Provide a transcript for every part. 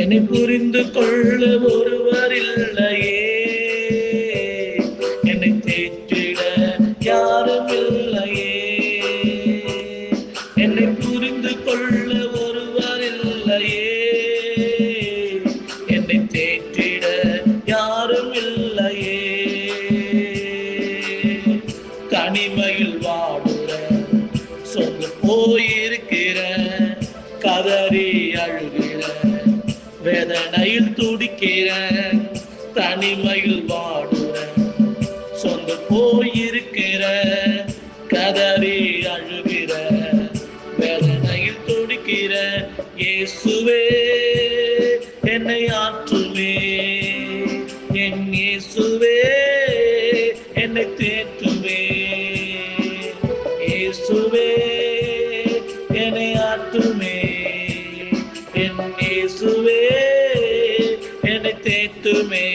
என்னை புரிந்து கொள்ள ஒருவர் இல்லையே, என்னை தேற்றிட யாரும் இல்லையே. என்னை புரிந்து கொள்ள ஒருவர் இல்லையே, என்னை தேற்றிட யாரும் இல்லையே. தனிமையில் வாடுற சொந்து போயிருக்கிற, கதறி அழுகிற, வேதனையில் துடிக்கிற, தனிமையில் வாடுற சொந்த போயிருக்கிற, கதறி அழுகிற, வேதனையில் துடிக்கிற, இயேசுவே என்னை ஆற்றுமே, என் இயேசுவே என்னை தேற்றுமே. இயேசுவே என்னை ஆற்றுமே, என் இயேசுவே என்னை தேற்றுமே.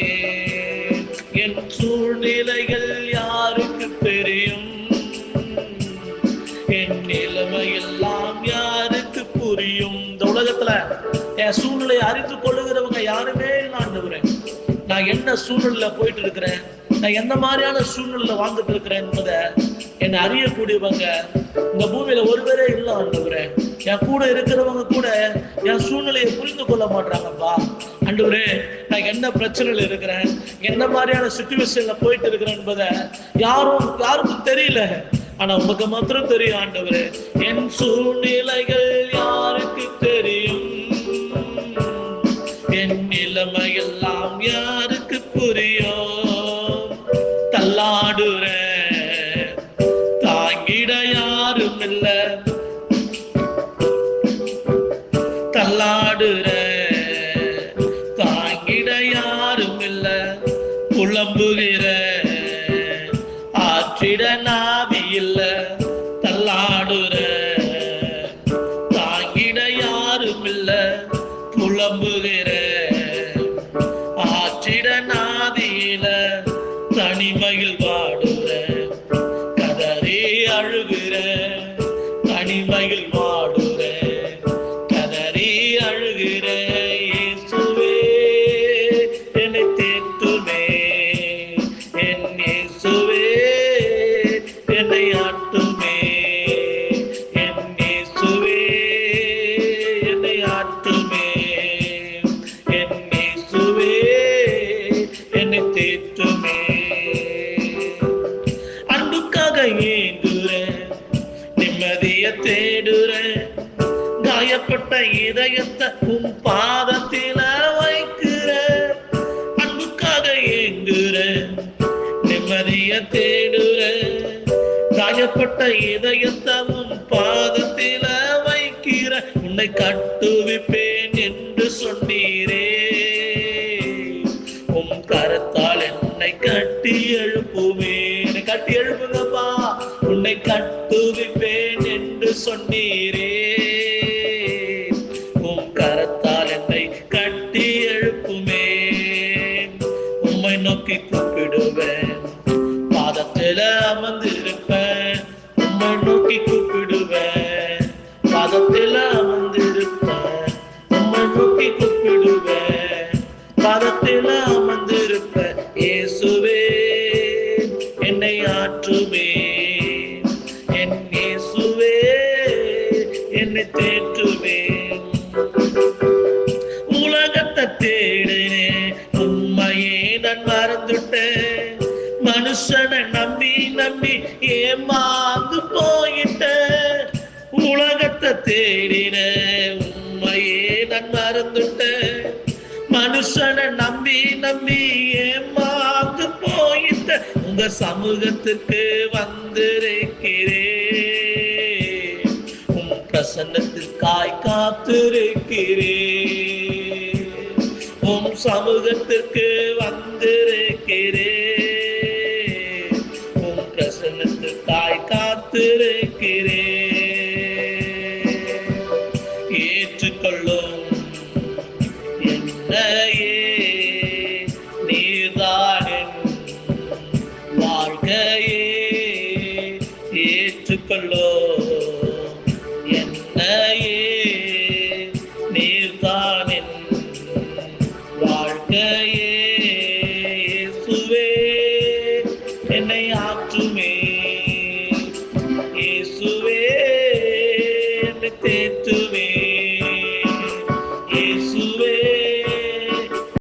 என் சூழ்நிலைகள் யாருக்கு தெரியும், என் நிலைமை எல்லாம் யாருக்கு புரியும். இந்த உலகத்துல என் சூழ்நிலையை அறிந்து கொள்ளுகிறவங்க யாருமே ஆண்டவரே. நான் என்ன சூழ்நிலையில போயிட்டு இருக்கிறேன், நான் எந்த மாதிரியான சூழ்நிலையில வாழ்ந்துட்டு இருக்கிறேன் என்பதை என்னை அறியக்கூடியவங்க இந்த பூமியில ஒருவரே இல்லை ஆண்டவரே. என் கூட இருக்கிறவங்க கூட என் சூழ்நிலையை புரிந்து கொள்ள மாட்டாங்கப்பா. ஆண்டவரே, நான் என்ன பிரச்சனையில இருக்கிறேன், என்ன மாதிரியான சிச்சுவேஷன்ல போயிட்டு இருக்கிறேன் என்பதை யாருக்கும் தெரியல. ஆனா உங்களுக்கு மாத்திரம் தெரியும் ஆண்டவரே. என் சூழ்நிலைகள் யாருக்கு தெரியும், என் நிலைமை எல்லாம் யாருக்கு புரியும். தள்ளாடுற தாங்கிட யாரும் இல்ல, தள்ளாடுற தாங்கிட யாரும் இல்ல, புலம்புகிற ஆற்றிட நாவி இல்ல. தள்ளாடுற தாங்கிட யாரும் இல்ல, புலம்புகிற ஆற்றிட நாதியில, தனிமையில் வாடுற, கதறி அழுகிற, தனிமையில் வாடுற, கதறி அழுகிற, இயேசுவே என்னை தேற்றுமே, என் இயேசுவே என்னை ஆட்டுமே, என் இயேசுவே என்னை ஆட்டுமே, என் இயேசுவே என்னை தேற்றுமே. அன்புக்காக ஏங்குற, நிம்மதிய தேடுற, காயப்பட்ட இதயத்தை உன் பாதத்தில வைக்கிற. அன்புக்காக ஏங்குற, நிம்மதிய தேடுற, காயப்பட்ட இதயத்தை உன் பாதத்தில வைக்கிற. உன்னை கட்டுவிப்பேன் என்று சொன்னீரே, உன் கரத்தால் என்னை கட்டி எழுப்புமே. கட்டி எழுப்புங்கப்பா. உன்னை கட்டுவிப்பேன் என்று சொன்னீரே, உன் கரத்தால் என்னை கட்டி எழுப்புமே. உம்மை நோக்கி கூப்பிடுவேன், பாதத்தில அமர்ந்திருப்பேன். உம்மை நோக்கி கூப்பிடுவேன், பாதத்தில அமர்ந்திருப்பேன். உம்மை நோக்கி கூப்பிடுவேன், பாதத்தில அமர்ந்திருப்பேன். இயேசுவே என்னை ஆற்றுமே, என் இயேசுவே என்னை தேற்றுமே. உலகத்தை தேடினேன், உண்மையே நான் மறந்துட்டேன். மனுஷனை நம்பி நம்பி ஏமாந்து போயிட்டேன். உலகத்தை தேடினேன், உண்மையே நான் மறந்துட்டேன். மனுஷனை நம்பி நம்பி ஏமாந்து போயிட்ட. உங்க சமூகத்துக்கு வந்திருக்கிறேன், பிரசன்னத்திற்காய் காத்திருக்கிறேன். உம் சமூகத்திற்கு வந்திருக்கிறேன். உம் பிரசன்னத்திற்காய் காத்திருக்கிறேன். ஏற்றுக்கொள்ளும் என்னையே, நீர்தான் என் வாழ்க்கையே. ஏற்றுக்கொள்ளும் என்னையே, நீர்தான் என் வாழ்க்கையே. இயேசுவே